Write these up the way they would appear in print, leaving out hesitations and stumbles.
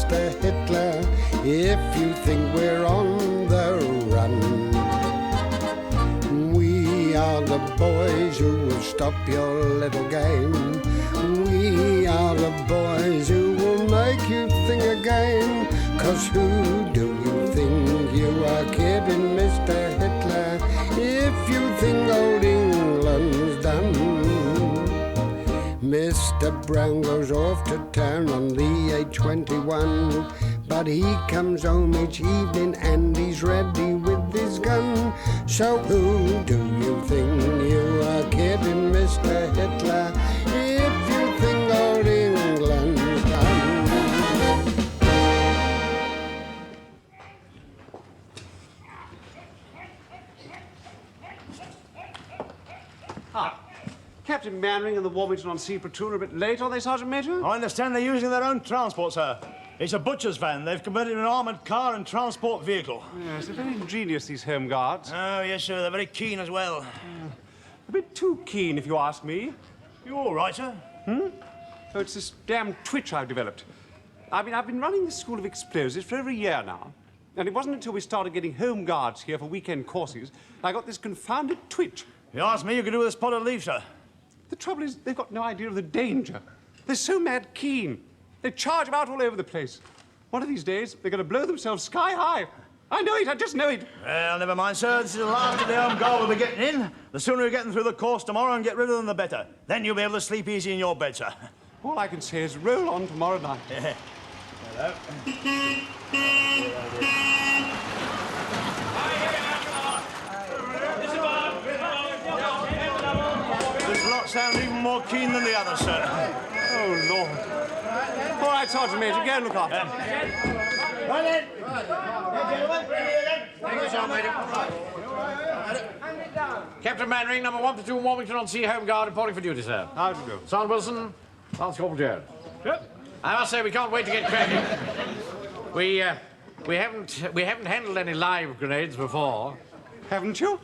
Mr. Hitler, if you think we're on the run. We are the boys who will stop your little game. We are the boys who will make you think again. 'Cause who do you think you are kidding, Mr. Hitler, if you think old England's done? Mr. Brown goes off to town on the A21, but he comes home each evening and he's ready with his gun. So who do you think you are kidding, Mr. Hitler, if you think old England's done? Captain Mainwaring and the Warmington-on-Sea platoon are a bit late, are they, Sergeant Major? I understand they're using their own transport, sir. It's a butcher's van. They've converted an armoured car and transport vehicle. Yes, they're very ingenious, these Home Guards. Oh, yes, sir. They're very keen as well. A bit too keen, if you ask me. You all right, sir? Oh, it's this damn twitch I've developed. I've been running the School of Explosives for over a year now, and it wasn't until we started getting Home Guards here for weekend courses I got this confounded twitch. If you ask me, you could do with a spot of leaf, sir. The trouble is, they've got no idea of the danger. They're so mad keen. They charge about all over the place. One of these days, they're going to blow themselves sky high. I know it, I just know it. Well, never mind, sir. This is the last of the Home Guard we'll be getting in. The sooner we get them through the course tomorrow and get rid of them, the better. Then you'll be able to sleep easy in your bed, sir. All I can say is roll on tomorrow night. Hello. This lot sound even more keen than the others, sir. Oh, Lord. All right, Sergeant Major, go and look after them. Right then. Thank you, Sergeant Major. Captain Mainwaring, number 1 platoon, Warmington-on-Sea Home Guard, reporting for duty, sir. How do you do? Sergeant Wilson, Lance Corporal Jones. Yep. I must say we can't wait to get cracking. We haven't handled any live grenades before. Haven't you?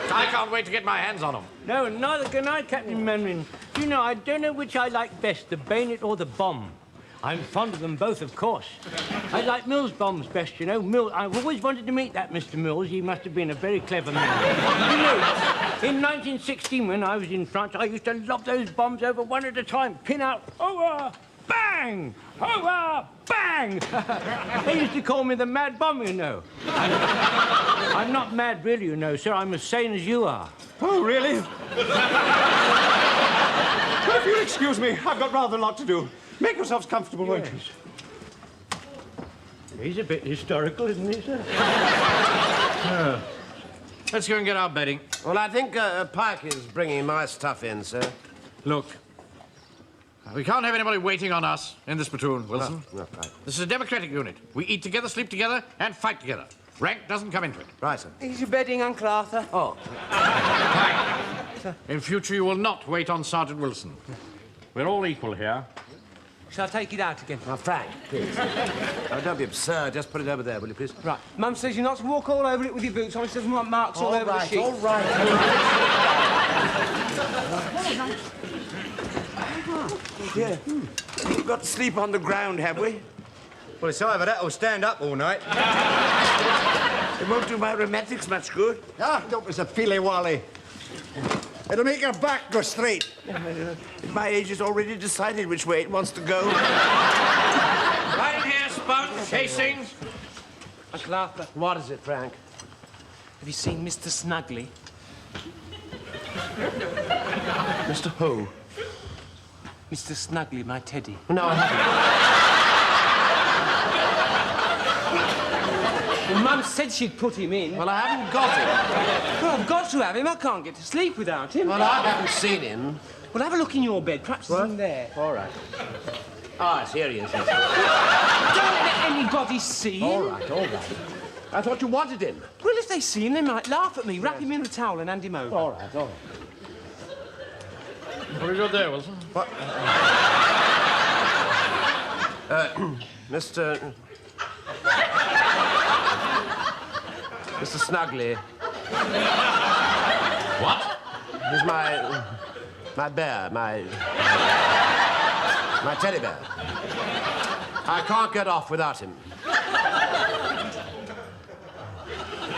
I can't wait to get my hands on them. No, neither can I, Captain Mainwaring. You know, I don't know which I like best, the bayonet or the bomb. I'm fond of them both, of course. I like Mills' bombs best, you know. I've always wanted to meet that Mr. Mills. He must have been a very clever man. You know, in 1916, when I was in France, I used to lob those bombs over one at a time. Pin out, over, bang! Over, bang! They used to call me the mad bomb, you know. I'm not mad, really, you know, sir. I'm as sane as you are. Oh, really? If you'll excuse me, I've got rather a lot to do. Make yourselves comfortable, won't you? He's a bit historical, isn't he, sir? Let's go and get our bedding. Well, I think Pike is bringing my stuff in, sir. Look, we can't have anybody waiting on us in this platoon, Wilson. No, right. This is a democratic unit. We eat together, sleep together, and fight together. Rank doesn't come into it. Right, sir. He's your bedding, Uncle Arthur. Oh. In future, you will not wait on Sergeant Wilson. We're all equal here. Shall I take it out again? Now, Frank, please. Oh, don't be absurd. Just put it over there, will you, please? Right. Mum says you're not to walk all over it with your boots on. She doesn't want marks all over the sheet. All right. Yeah. We've got to sleep on the ground, have we? Well, it's either that or stand up all night. It won't do my rheumatics much good. Ah, don't be so feely-wally. It'll make your back go straight. At my age, it's already decided which way it wants to go. Right in here, Sponge. Hastings. Uncle Arthur, What is it, Frank? have you seen Mr. Snuggly? Mr. Who? Mr. Snuggly, my teddy. No, I haven't. Well, Mum said she'd put him in. Well, I haven't got him. Well, I've got to have him. I can't get to sleep without him. Well, I haven't seen him. Well, have a look in your bed. Perhaps he's in there. All right. Ah, it's here he is. Don't let anybody see him. All right, all right. I thought you wanted him. Well, if they see him, they might laugh at me. Wrap him in a towel and hand him over. All right, all right. What have you got there, Wilson? What? Mr. Snuggly. What? He's my bear, my My teddy bear. I can't get off without him.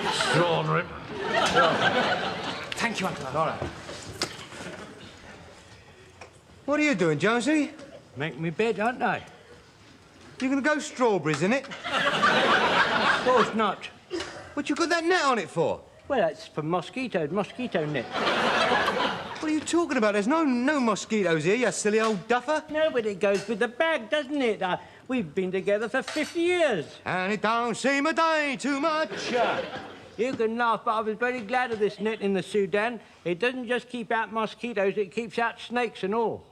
Extraordinary. Thank you, Uncle. All right. What are you doing, Jonesy? Make me bed, aren't I? You're going to go strawberries, innit? Of course not. What you got that net on it for? Well, that's for mosquitoes, mosquito net. What are you talking about? There's no mosquitoes here, you silly old duffer. No, but it goes with the bag, doesn't it? We've been together for 50 years. And it don't seem a day too much. You can laugh, but I was very glad of this net in the Sudan. It doesn't just keep out mosquitoes, it keeps out snakes and all.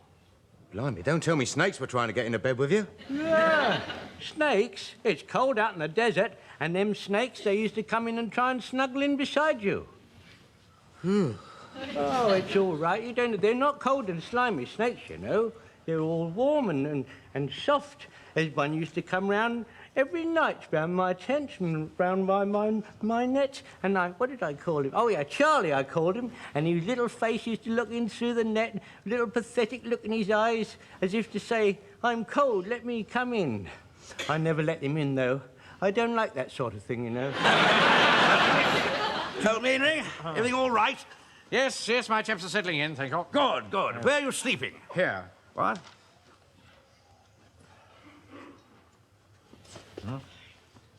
Blimey, don't tell me snakes were trying to get into bed with you. Yeah, snakes? It's cold out in the desert, and them snakes, they used to come in and try and snuggle in beside you. Oh, it's all right. You don't. They're not cold and slimy snakes, you know. They're all warm and soft. There's one used to come round every night round my tent and round my net. And what did I call him? Oh, yeah, Charlie, I called him. And his little face used to look in through the net, little pathetic look in his eyes, as if to say, I'm cold, let me come in. I never let him in, though. I don't like that sort of thing, you know. Told me, Henry? Everything all right? Yes, my chaps are settling in, thank you. Good, good. Where are you sleeping? Here. What?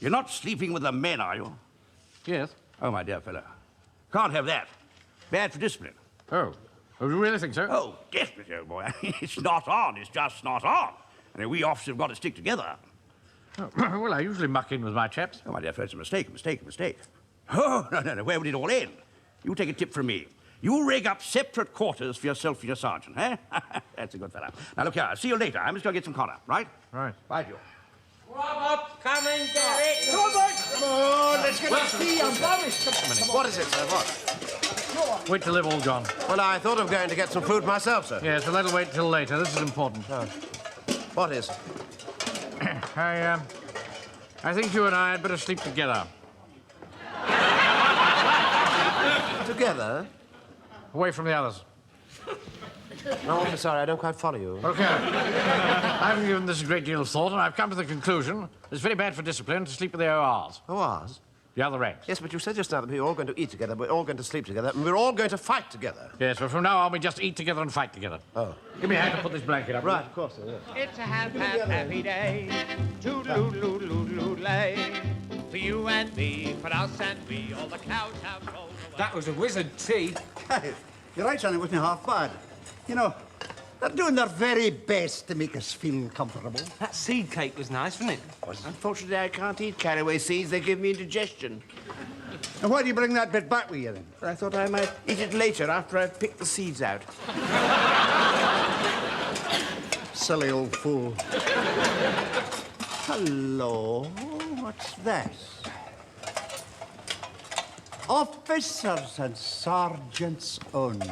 You're not sleeping with the men, are you? Yes. Oh, my dear fellow. Can't have that. Bad for discipline. Oh, you really think so? Oh, definitely, old boy. It's not on. It's just not on. I mean, we officers have got to stick together. Oh, well, I usually muck in with my chaps. Oh, my dear fellow, it's a mistake. Oh, no. Where would it all end? You take a tip from me. You rig up separate quarters for yourself and your sergeant, eh? That's a good fellow. Now, look here. I'll see you later. I'm just going to get some collar, right? Right. Right, you. Robert, come and get it. Come on, let's get the tea. I'm promised. What is it, sir? What? Wait till they've all gone. Well, I thought of going to get some food myself, sir. Yes, but that'll wait till later. This is important. What is? I think you and I had better sleep together. Together? Away from the others. No, I'm sorry, I don't quite follow you. Okay. I haven't given this a great deal of thought, and I've come to the conclusion it's very bad for discipline to sleep with the ORs. ORs? The other ranks. Yes, but you said just now that we were all going to eat together, we're all going to sleep together, and we're all going to fight together. Yes, but from now on, we just eat together and fight together. Oh. Give me a hand to put this blanket up. Right, of course, sir, yes. It's a happy day. Toodaloo-loo-loo-loo-lay. For you and me, for us and we, all the clouds have rolled away. That was a wizard tea. You're right, son, it wasn't half bad. You know, they're doing their very best to make us feel comfortable. That seed cake was nice, wasn't it? Unfortunately, I can't eat caraway seeds. They give me indigestion. And why do you bring that bit back with you, then? I thought I might eat it later after I've picked the seeds out. Silly old fool. Hello, what's this? Officers and sergeants only.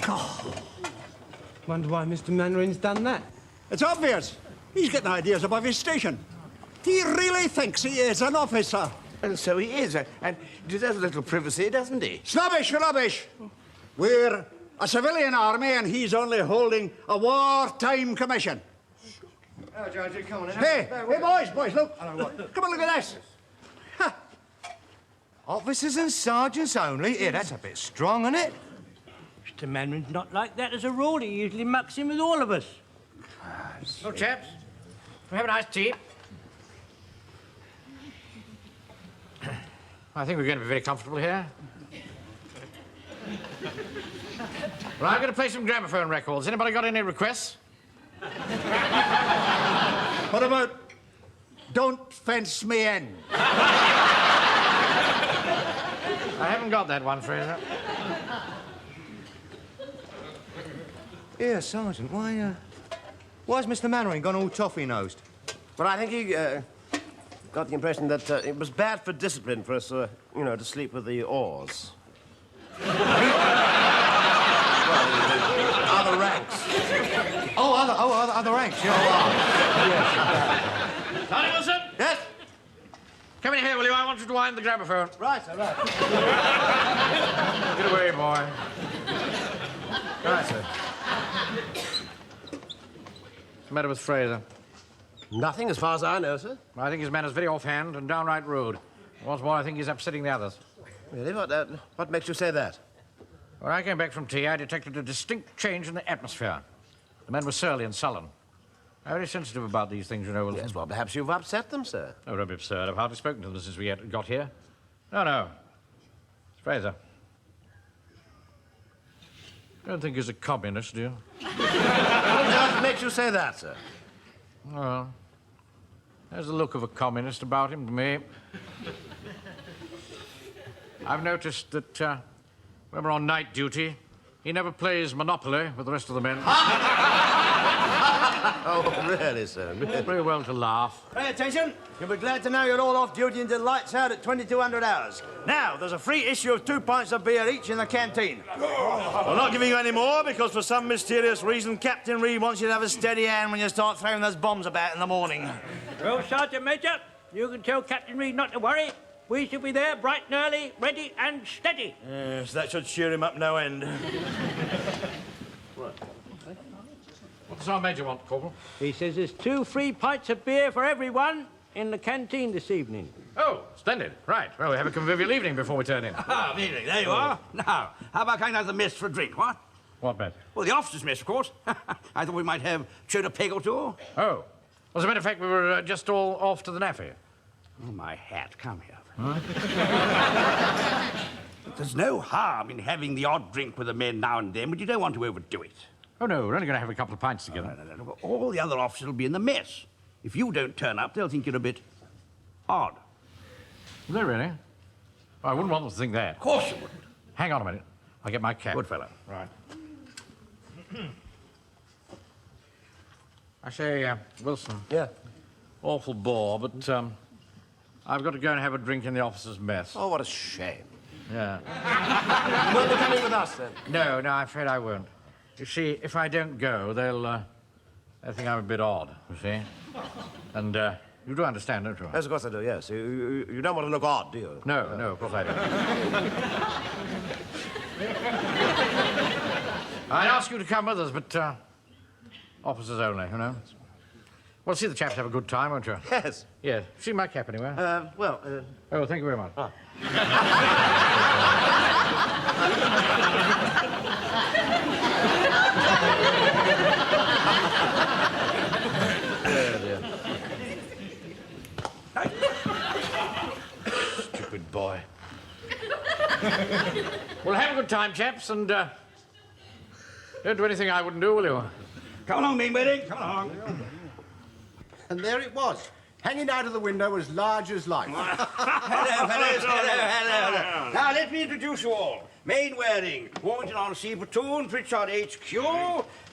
God. Wonder why Mr. Mainwaring's done that. It's obvious. He's getting ideas above his station. He really thinks he is an officer. And so he is. And he deserves a little privacy, doesn't he? Snobbish, rubbish. We're a civilian army and he's only holding a wartime commission. Oh, Georgie, come on in. Hey, boys, look. Come and look at this. Ha. Officers and sergeants only? Yeah, that's a bit strong, isn't it? Mr. Mainwaring's not like that as a rule. He usually mucks in with all of us. Oh, chaps, we have a nice tea. I think we're going to be very comfortable here. Well, I'm going to play some gramophone records. Anybody got any requests? What about Don't Fence Me In? I haven't got that one, Frazer. Yeah, Sergeant, why's Mr. Mainwaring gone all toffee-nosed? Well, I think he got the impression that it was bad for discipline for us, to sleep with the oars. Other ranks. Other ranks, yeah. Sonny Wilson? Yes? Come in here, will you? I want you to wind the gramophone. Right, sir, right. Get away, boy. Right, sir. What's the matter with Frazer? Nothing, as far as I know, sir. I think his manner's very offhand and downright rude. What's more, I think he's upsetting the others. Really? What makes you say that? When I came back from tea, I detected a distinct change in the atmosphere. The men were surly and sullen. I'm very sensitive about these things, you know, Wilson. Yes, well, perhaps you've upset them, sir. Oh, don't be absurd. I've hardly spoken to them since we got here. No. It's Frazer. Don't think he's a communist, do you? What makes you say that, sir? Well, there's the look of a communist about him to me. I've noticed that when we're on night duty, he never plays Monopoly with the rest of the men. Oh, really, sir? Really? Very well to laugh. Pay attention. You'll be glad to know you're all off duty until lights out at 2200 hours. Now, there's a free issue of 2 pints of beer each in the canteen. I'm not giving you any more because for some mysterious reason, Captain Reed wants you to have a steady hand when you start throwing those bombs about in the morning. Well, Sergeant Major, you can tell Captain Reed not to worry. We shall be there bright and early, ready and steady. Yes, that should cheer him up no end. What does our Major want, Corporal? He says there's 2 free pints of beer for everyone in the canteen this evening. Oh, splendid. Right. Well, we have a convivial evening before we turn in. Ah, evening. There you are. Now, how about going down to the mess for a drink, what? What mess? Well, the officers' mess, of course. I thought we might have chewed a peg or two. Oh. Well, as a matter of fact, we were just all off to the naffy. Oh, my hat. Come here. Huh? There's no harm in having the odd drink with the men now and then, but you don't want to overdo it. Oh, no, we're only going to have a couple of pints together. No. All the other officers will be in the mess. If you don't turn up, they'll think you're a bit odd. Will they really? I wouldn't want them to think that. Of course you wouldn't. Hang on a minute. I'll get my cap. Good fellow. Right. I say, Wilson. Yeah? Awful bore, but, I've got to go and have a drink in the officers' mess. Oh, what a shame. Yeah. You won't be coming with us, then? No, I'm afraid I won't. You see, if I don't go, they'll think I'm a bit odd, you see? And, you do understand, don't you? Yes, of course I do, yes. You don't want to look odd, do you? No, of course I don't. I'd ask you to come with us, but, officers only, you know? Well, see the chaps have a good time, won't you? Yes. Yeah. See my cap anywhere? Oh, thank you very much. Ah. Stupid boy. Well, have a good time, chaps, and don't do anything I wouldn't do, will you? Come along, Mainwaring. Come along. And there it was, hanging out of the window as large as life. Hello, fellows. Hello. Now, let me introduce you all. Mainwaring, Warrington RC Platoon, Pritchard HQ,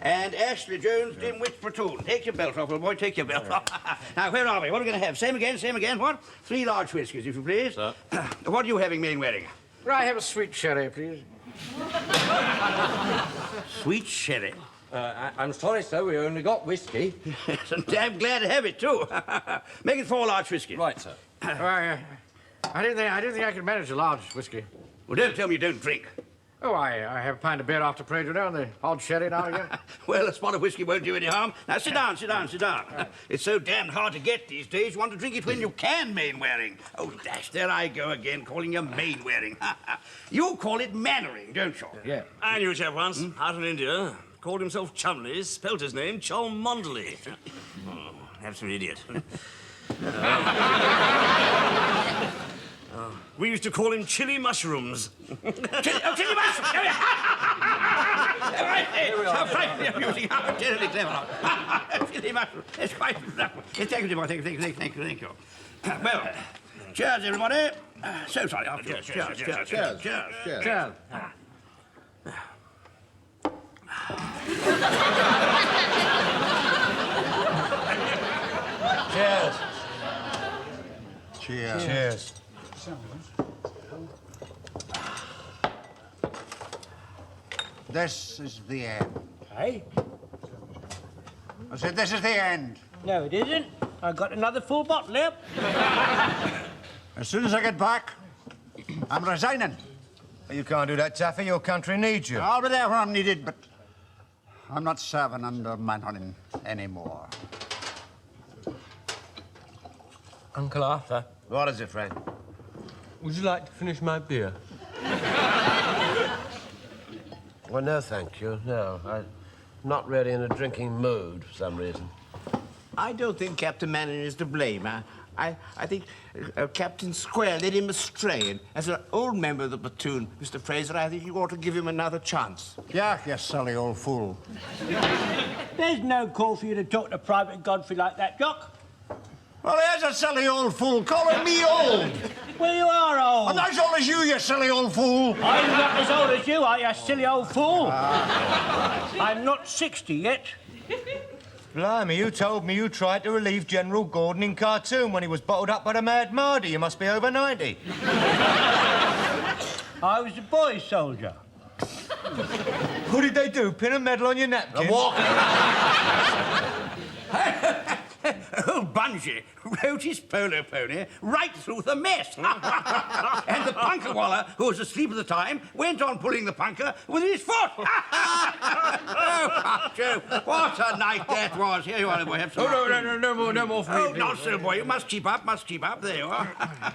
and Ashley Jones, Dimwich Platoon. Take your belt off, old boy, take your belt off. Now, where are we? What are we going to have? Same again, what? 3 large whiskies, if you please. Sir. What are you having, Mainwaring? Could I have a sweet sherry, please? Sweet sherry. I'm sorry, sir, we only got whiskey. Yes, I'm damn glad to have it, too. Make it 4 large whiskies. Right, sir. I didn't think I could manage a large whiskey. Well, don't tell me you don't drink. Oh, I have a pint of beer after parade, you know, and the odd sherry now and again. Well, a spot of whiskey won't do any harm. Now, sit down. It's so damned hard to get these days. You want to drink it when you can, Mainwaring. Oh, dash, there I go again, calling you Mainwaring. You call it Mannering, don't you? Yeah. I knew a chap once, out in India, called himself Chumley, spelt his name Cholmondeley. Oh, absolute idiot. We used to call him Chili Mushrooms. Chili mushrooms! Here we are. How frightfully amusing. How terribly clever. Chili mushrooms. It's quite... Thank you. Well, cheers, everybody. So sorry. Cheers. Cheers. This is the end. Hey? I said this is the end. No, it isn't. I got another full bottle here. As soon as I get back, I'm resigning. You can't do that, Taffy. Your country needs you. I'll be there when I'm needed, but I'm not serving under Mainwaring anymore. Uncle Arthur. What is it, Frank? Would you like to finish my beer? Well, no, thank you. No, I'm not really in a drinking mood for some reason. I don't think Captain Mainwaring is to blame. I think Captain Square led him astray. And as an old member of the platoon, Mr. Frazer, I think you ought to give him another chance. Yeah, you silly old fool. There's no call for you to talk to Private Godfrey like that, Jock. Well, there's a silly old fool calling me old. Well, you are old. I'm not as old as you silly old fool. I'm not as old as you are, you silly old fool. I'm not 60 yet. Blimey, you told me you tried to relieve General Gordon in Khartoum when he was bottled up by the Mad Mahdi. You must be over 90. I was a boy soldier. What did they do? Pin a medal on your napkin? Old Bungie rode his polo pony right through the mess. And the punker-waller, who was asleep at the time, went on pulling the punker with his foot. Oh, Joe, what a night that was. Here you are, boy. Have some. No more for me. Oh, not so, boy. You must keep up, There you are.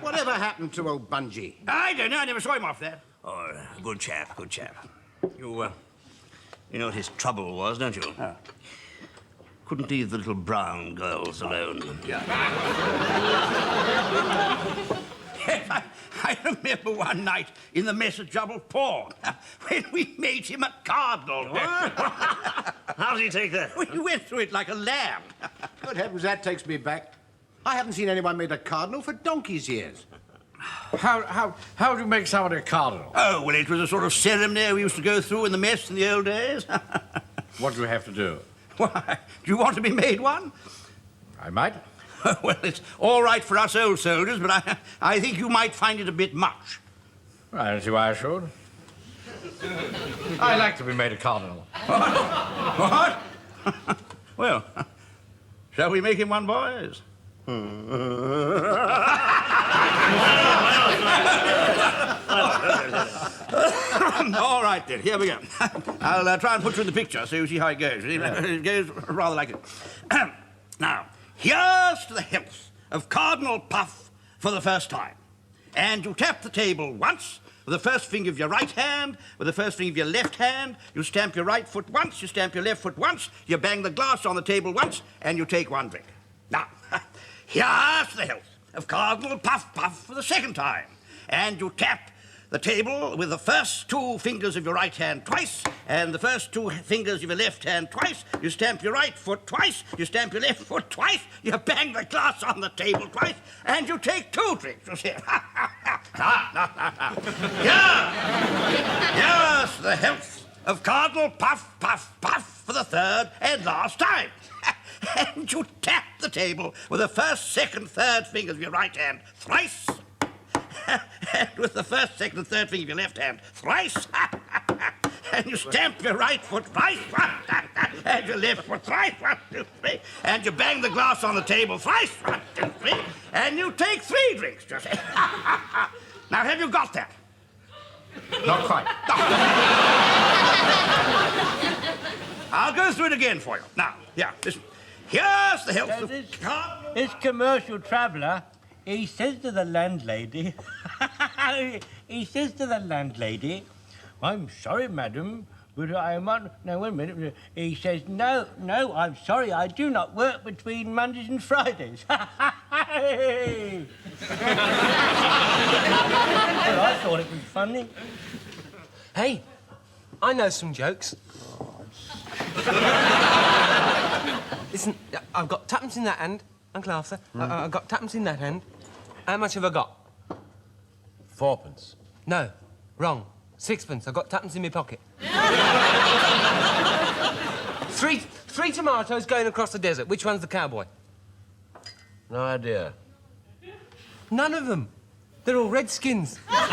Whatever happened to old Bungie? I don't know. I never saw him off there. Oh, good chap. You know what his trouble was, don't you? Oh. Couldn't leave the little brown girls alone. Yeah. I remember one night in the mess at Jubble Paw when we made him a cardinal. How did he take that? We went through it like a lamb. Good heavens, that takes me back. I haven't seen anyone made a cardinal for donkey's years. How do you make somebody a cardinal? Oh, well, it was a sort of ceremony we used to go through in the mess in the old days. What do you have to do? Why, do you want to be made one? I might. Well, it's all right for us old soldiers, but I think you might find it a bit much. I don't see why I should. I like to be made a cardinal. What? Well, shall we make him one, boys? All right, then. Here we go. I'll try and put you in the picture so you see how it goes. It goes rather like it. Now, here's to the health of Cardinal Puff for the first time. And you tap the table once with the first finger of your right hand, with the first finger of your left hand. You stamp your right foot once, you stamp your left foot once, you bang the glass on the table once, and you take one drink. Now, here's to the health of Cardinal Puff for the second time. And you tap the table with the first two fingers of your right hand twice, and the first two fingers of your left hand twice. You stamp your right foot twice, you stamp your left foot twice, you bang the glass on the table twice, and you take two drinks. You see? Here's the health of Cardinal Puff for the third and last time. And you tap the table with the first, second, third fingers of your right hand thrice, and with the first, second, and third finger of your left hand thrice, and you stamp your right foot thrice, and your left foot thrice, 1, 2, 3, and you bang the glass on the table thrice, 1, 2, 3, and you take 3 drinks, just. Now, have you got that? Not quite. I'll go through it again for you. Now, yeah, listen. Here's the health of... This commercial traveller, he says to the landlady, I'm sorry, madam, but I want... No, wait a minute. He says, no, I'm sorry, I do not work between Mondays and Fridays. Well, I thought it was funny. Hey, I know some jokes. Listen, I've got tuppence in that hand, Uncle Arthur. I've got tuppence in that hand. How much have I got? 4pence. No, wrong. 6pence. I've got tuppence in my pocket. Three tomatoes going across the desert. Which one's the cowboy? No idea. None of them. They're all redskins. Here's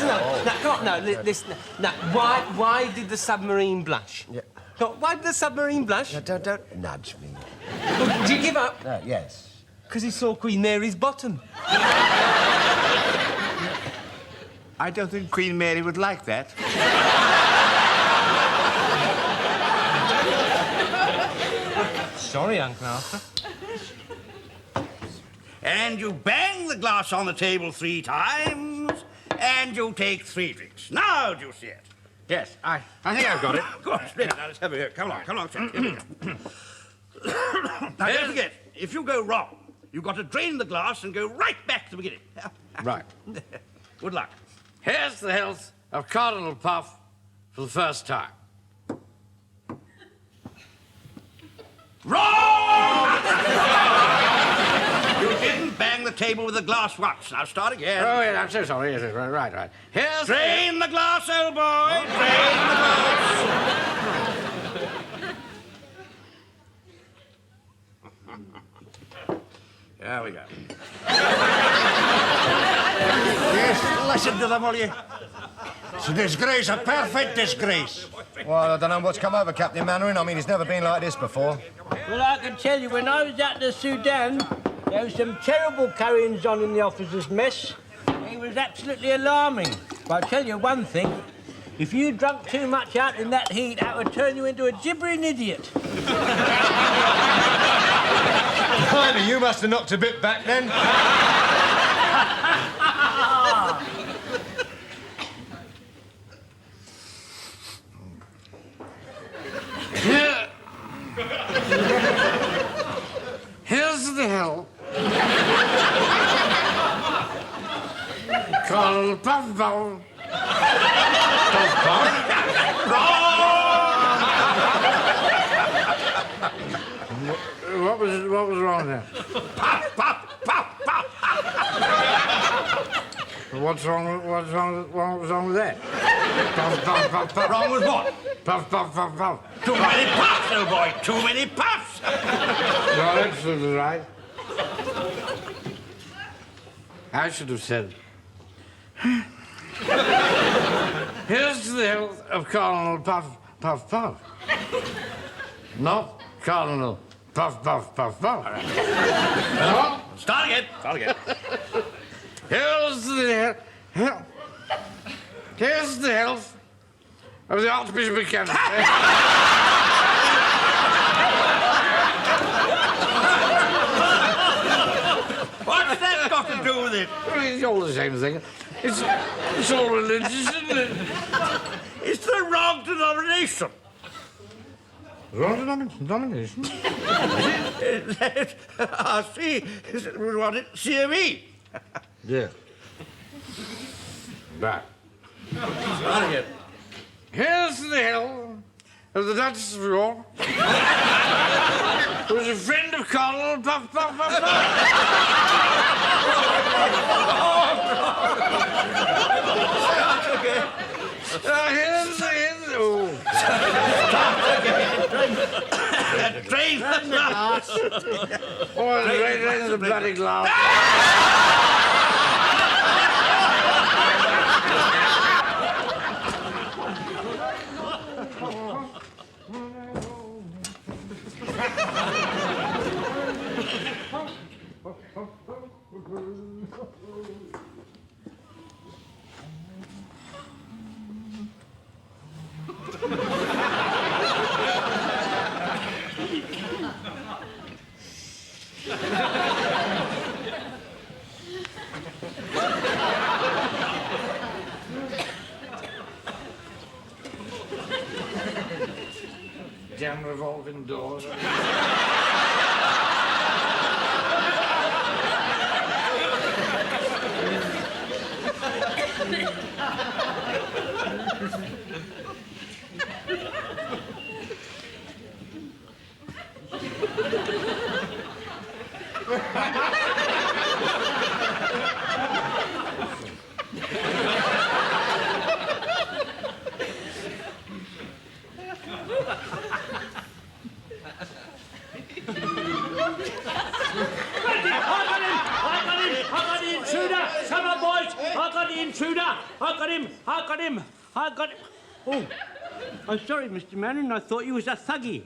another. Now, come on, listen. Now, why did the submarine blush? Yeah. Why did the submarine blush? No, don't nudge me. Well, do you give up? Yes. Because he saw Queen Mary's bottom. I don't think Queen Mary would like that. Sorry, Uncle Arthur. And you bang the glass on the table 3 times, and you take 3 drinks. Now do you see it? Yes, I think I've got it. Good, splendid. Now let's have it here. Come along, Sept. Here we go. Now, don't forget, if you go wrong, you've got to drain the glass and go right back to the beginning. Right. Good luck. Here's the health of Cardinal Puff for the first time. Wrong! You didn't bang the table with the glass once. Now start again. Oh, yeah, I'm so sorry. Yes, right. Here's Drain the glass, old boy. Drain the glass. There we go. Yes, listen to them, will you? It's a disgrace, a perfect disgrace. Well, I don't know what's come over Captain Mainwaring. I mean, he's never been like this before. Well, I can tell you, when I was at the Sudan, there was some terrible carryings on in the officers' mess. It was absolutely alarming. But I'll tell you one thing. If you drunk too much out in that heat, that would turn you into a gibbering idiot. Blimey, you must have knocked a bit back then. Here's the hell. Call Puff Puff. Puff Puff? Wrong! What was wrong there? Puff, puff, puff, puff. What's wrong with that? Puff, puff, puff, puff. Wrong with what? Puff, puff, puff, puff. Too many puffs, old boy. Too many puffs. You're absolutely right. I should have said, here's to the health of Colonel Puff, Puff, Puff. Not Colonel Puff, Puff, Puff, Puff. No? Start again. Here's the health of the Archbishop of Canterbury. What's that got to do with it? Well, it's all the same thing. It's all religious, isn't it? It's the wrong denomination. Wrong denomination? I see. We want it CME. Yeah. Right. Start again. Here's the hell of the Duchess of York, who was a friend of Colonel Puff, Puff, Puff, Puff. Here's the... Oh. Drain the glass. Oh, drain the bloody glass. Damn revolving doors. I got him. Oh, I'm sorry, Mr. Mainwaring. I thought you was a thuggy.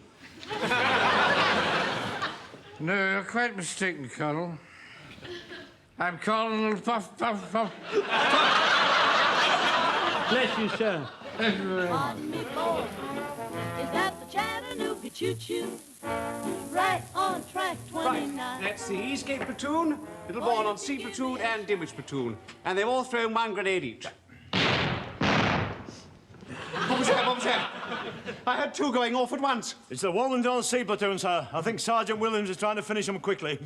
No, you're quite mistaken, Colonel. I'm Colonel Puff, Puff, Puff. Bless you, sir. Thank you very much. Pardon me, boy. Is that the Chattanooga choo-choo? Right on track 29. Right, that's the Eastgate platoon, Littlebourne on C platoon, and Dimwich platoon. And they've all thrown 1 grenade each. What was that? What was that? I had 2 going off at once. It's the Walland on C platoon, sir. I think Sergeant Williams is trying to finish them quickly.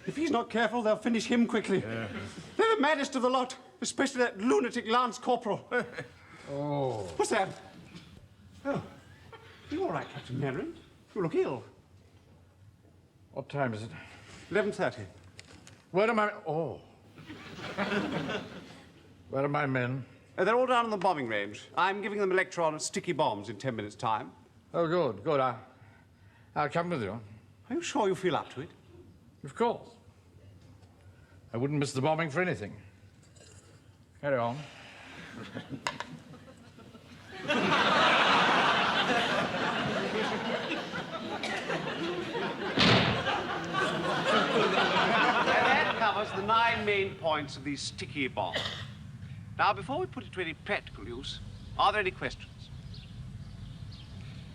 If he's not careful, they'll finish him quickly. Yeah. They're the maddest of the lot, especially that lunatic Lance Corporal. Oh. What's that? Oh, you all right, Captain Mainwaring? You look ill. What time is it? 11:30. Where are my... Oh. Where are my men? They're all down on the bombing range. I'm giving them a lecture on sticky bombs in 10 minutes' time. Oh, good, good. I'll come with you. Are you sure you feel up to it? Of course. I wouldn't miss the bombing for anything. Carry on. That covers the 9 main points of these sticky bombs. Now, before we put it to any practical use, are there any questions?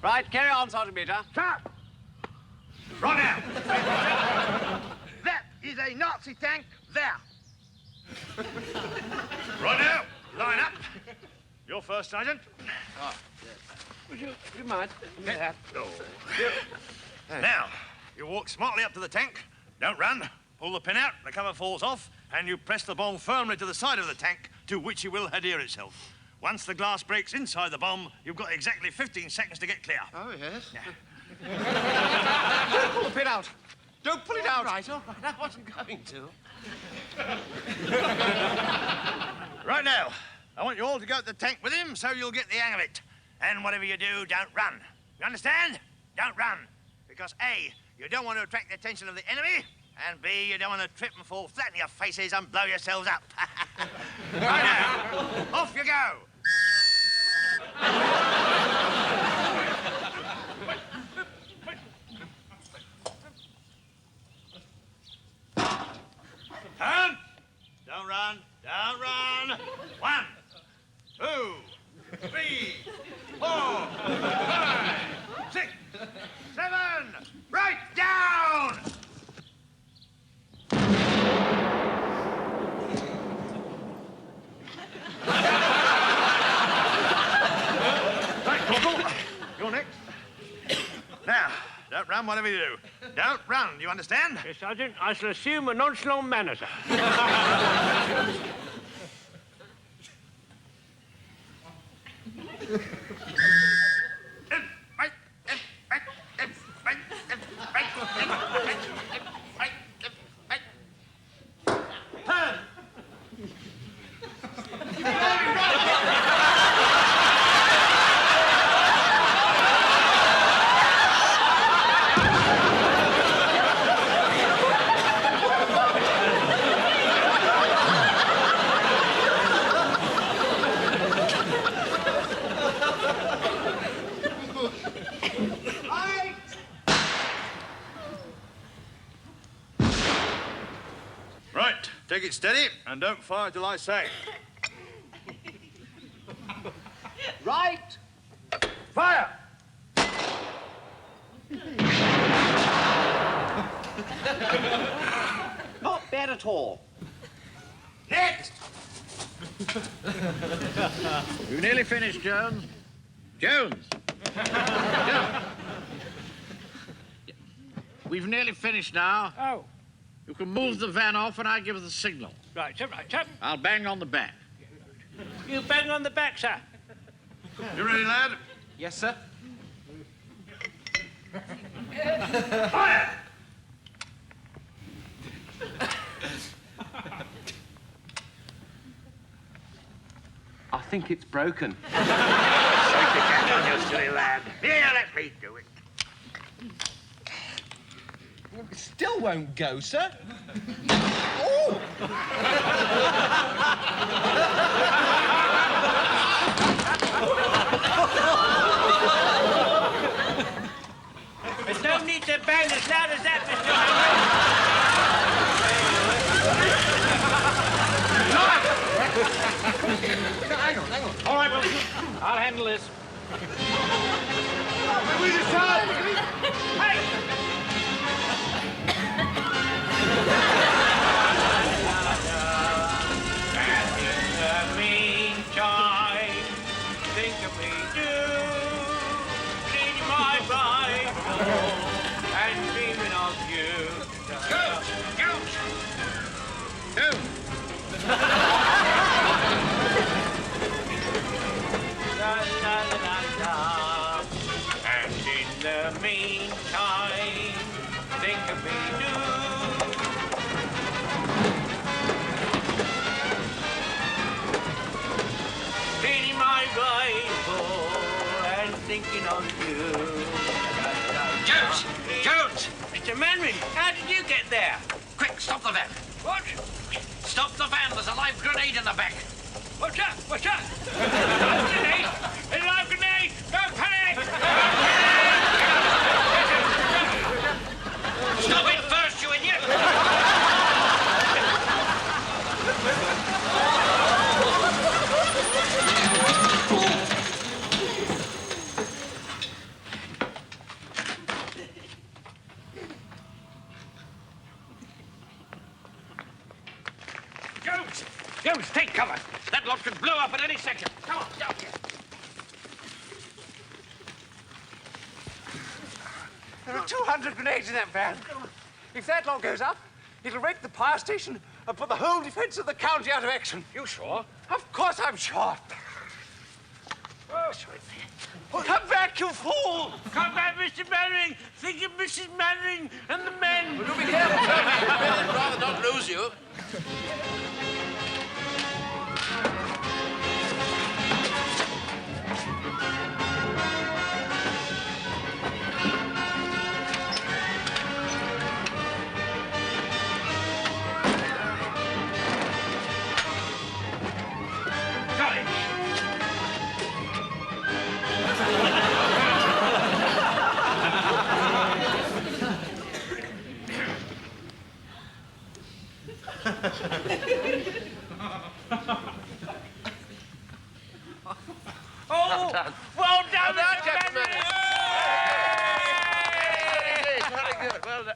Right, carry on, Sergeant Major. Stop! Right now! That is a Nazi tank there. Right now, line up. You're first, Sergeant. Oh, yes. Would you mind? No. Now, you walk smartly up to the tank. Don't run. Pull the pin out, the cover falls off, and you press the bomb firmly to the side of the tank, to which it will adhere itself. Once the glass breaks inside the bomb, you've got exactly 15 seconds to get clear. Oh, yes? Yeah. Don't pull the pin out. Don't pull it out. All right, I wasn't going to. Right now, I want you all to go to the tank with him so you'll get the hang of it. And whatever you do, don't run. You understand? Don't run. Because A, you don't want to attract the attention of the enemy, and B, you don't want to trip and fall flat in your faces and blow yourselves up. Right now, off you go. Turn. Don't run. Don't run. 1, 2, 3, 4, 5, 6, 7. Right down. Right, Corporal. You're next. Now, don't run, whatever you do. Don't run, do you understand? Yes, Sergeant. I shall assume a nonchalant manner, sir. Right, take it steady and don't fire till I say. Right. Fire! Not bad at all. Next! You nearly finished, Jones. Jones! Jones. We've nearly finished now. Oh. You can move the van off and I'll give the signal. Right, sir, right, sir. I'll bang on the back. You bang on the back, sir. You ready, lad? Yes, sir. Fire! I think it's broken. Shake the cat on, you silly lad. Here, let me do it. It still won't go, sir. Oh! There's no need to bang as loud as that, Mr. Hang on. All right, well, I'll handle this. We just start. Hey! And in the meantime, think of me, do. Read my Bible and dreaming of you. Count! La, la, la, la. And in the meantime, think of me, do. Reading my Bible and thinking of you. Jones! Jones! Mr. Mainwaring, how did you get there? Quick, stop the van. What? Stop the van. There's a live grenade in the back. What's that? What's that? Grenade! A live grenade! Don't panic! Stop it first, you idiot! Jones, take cover. That lot could blow up at any second. Come on, down here. There are 200 grenades in that van. If that lot goes up, it'll wreck the power station and put the whole defense of the county out of action. You sure? Of course I'm sure. Oh, come back, you fool! Come back, Mr. Mainwaring. Think of Mrs. Mainwaring and the men. Well, do be careful, sir. I'd rather not lose you. Got it. Oh, well done, Mr. Mainwaring. Very good. Well done.